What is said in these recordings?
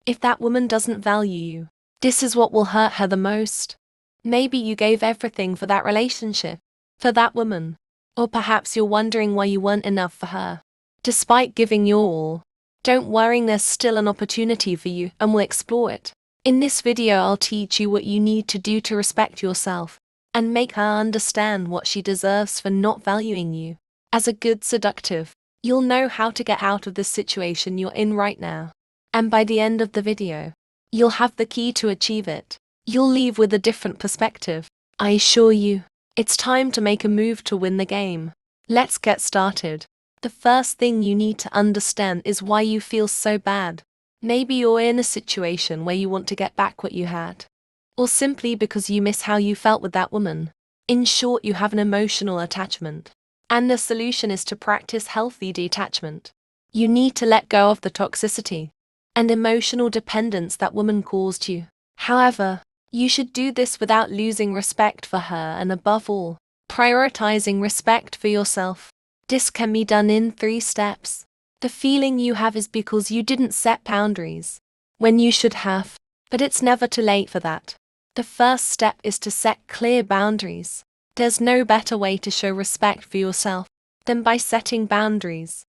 If that woman doesn't value you, this is what will hurt her the most. Maybe you gave everything for that relationship, for that woman. Or perhaps you're wondering why you weren't enough for her, despite giving your all. Don't worry, there's still an opportunity for you, and we'll explore it. In this video, I'll teach you what you need to do to respect yourself, and make her understand what she deserves for not valuing you. As a good seductive, you'll know how to get out of this situation you're in right now. And by the end of the video, you'll have the key to achieve it. You'll leave with a different perspective. I assure you, it's time to make a move to win the game. Let's get started. The first thing you need to understand is why you feel so bad. Maybe you're in a situation where you want to get back what you had. Or simply because you miss how you felt with that woman. In short, you have an emotional attachment. And the solution is to practice healthy detachment. You need to let go of the toxicity and emotional dependence that woman caused you. However, you should do this without losing respect for her and, above all, prioritizing respect for yourself. This can be done in 3 steps. The feeling you have is because you didn't set boundaries when you should have, but it's never too late for that. The first step is to set clear boundaries. There's no better way to show respect for yourself than by setting boundaries.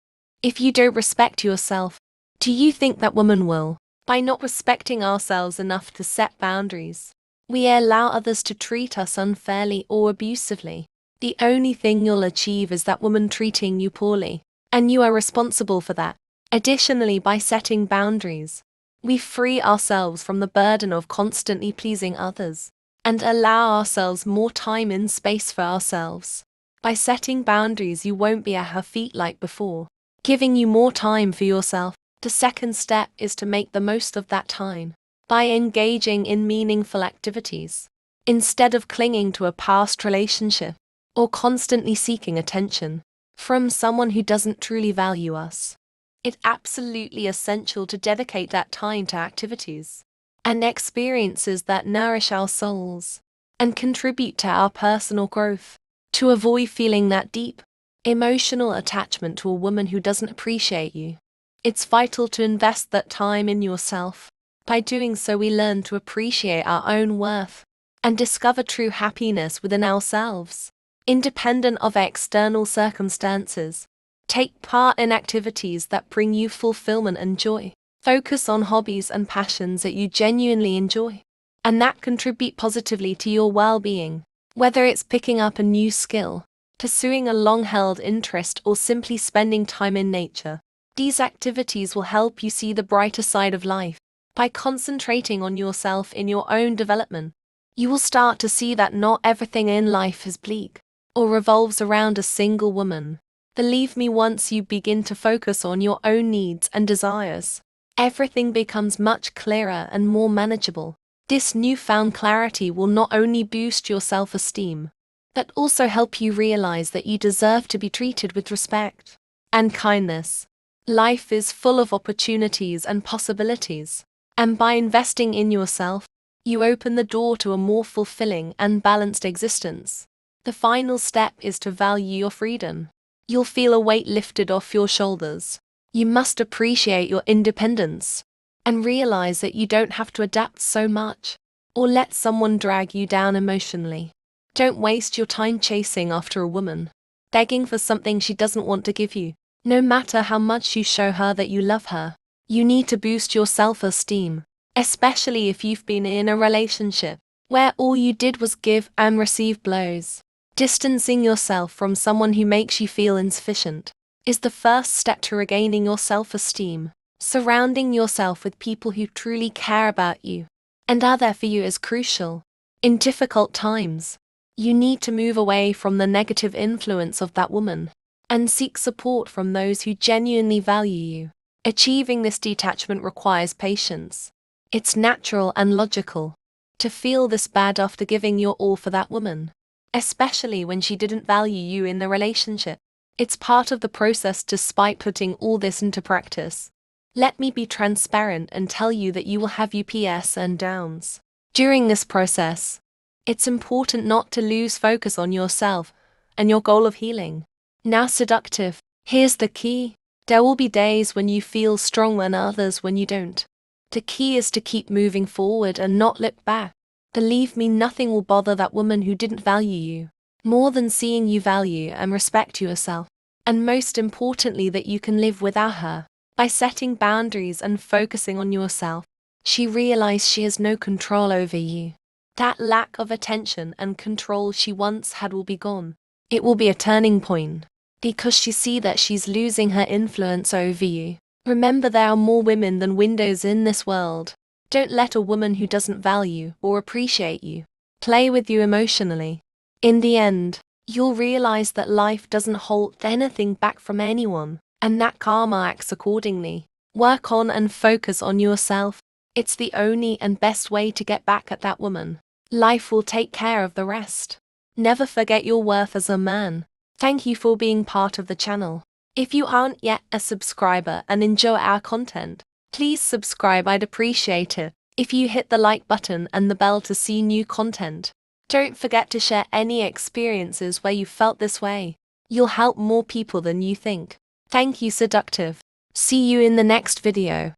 If you don't respect yourself, do you think that woman will? By not respecting ourselves enough to set boundaries, we allow others to treat us unfairly or abusively. The only thing you'll achieve is that woman treating you poorly, and you are responsible for that. Additionally, by setting boundaries, we free ourselves from the burden of constantly pleasing others, and allow ourselves more time and space for ourselves. By setting boundaries, you won't be at her feet like before, giving you more time for yourself. The second step is to make the most of that time by engaging in meaningful activities, instead of clinging to a past relationship or constantly seeking attention from someone who doesn't truly value us. It's absolutely essential to dedicate that time to activities and experiences that nourish our souls and contribute to our personal growth, to avoid feeling that deep, emotional attachment to a woman who doesn't appreciate you. It's vital to invest that time in yourself. By doing so, we learn to appreciate our own worth and discover true happiness within ourselves, independent of external circumstances. Take part in activities that bring you fulfillment and joy. Focus on hobbies and passions that you genuinely enjoy, and that contribute positively to your well-being. Whether it's picking up a new skill, pursuing a long-held interest, or simply spending time in nature, these activities will help you see the brighter side of life. By concentrating on yourself in your own development, you will start to see that not everything in life is bleak or revolves around a single woman. Believe me, once you begin to focus on your own needs and desires, everything becomes much clearer and more manageable. This newfound clarity will not only boost your self-esteem, but also help you realize that you deserve to be treated with respect and kindness. Life is full of opportunities and possibilities, and by investing in yourself, you open the door to a more fulfilling and balanced existence. The final step is to value your freedom. You'll feel a weight lifted off your shoulders. You must appreciate your independence and realize that you don't have to adapt so much or let someone drag you down emotionally. Don't waste your time chasing after a woman, begging for something she doesn't want to give you. No matter how much you show her that you love her, you need to boost your self-esteem, especially if you've been in a relationship where all you did was give and receive blows. Distancing yourself from someone who makes you feel insufficient is the first step to regaining your self-esteem. Surrounding yourself with people who truly care about you and are there for you is crucial. In difficult times, you need to move away from the negative influence of that woman and seek support from those who genuinely value you. Achieving this detachment requires patience. It's natural and logical to feel this bad after giving your all for that woman, especially when she didn't value you in the relationship. It's part of the process despite putting all this into practice. Let me be transparent and tell you that you will have ups and downs. During this process, it's important not to lose focus on yourself and your goal of healing. Now, seductive, here's the key. There will be days when you feel strong and others when you don't. The key is to keep moving forward and not look back. Believe me, nothing will bother that woman who didn't value you more than seeing you value and respect yourself. And most importantly, that you can live without her. By setting boundaries and focusing on yourself, she realized she has no control over you. That lack of attention and control she once had will be gone. It will be a turning point, because she sees that she's losing her influence over you. Remember, there are more women than windows in this world. Don't let a woman who doesn't value or appreciate you play with you emotionally. In the end, you'll realize that life doesn't hold anything back from anyone, and that karma acts accordingly. Work on and focus on yourself. It's the only and best way to get back at that woman. Life will take care of the rest. Never forget your worth as a man. Thank you for being part of the channel. If you aren't yet a subscriber and enjoy our content, please subscribe. I'd appreciate it if you hit the like button and the bell to see new content. Don't forget to share any experiences where you felt this way. You'll help more people than you think. Thank you, seductive. See you in the next video.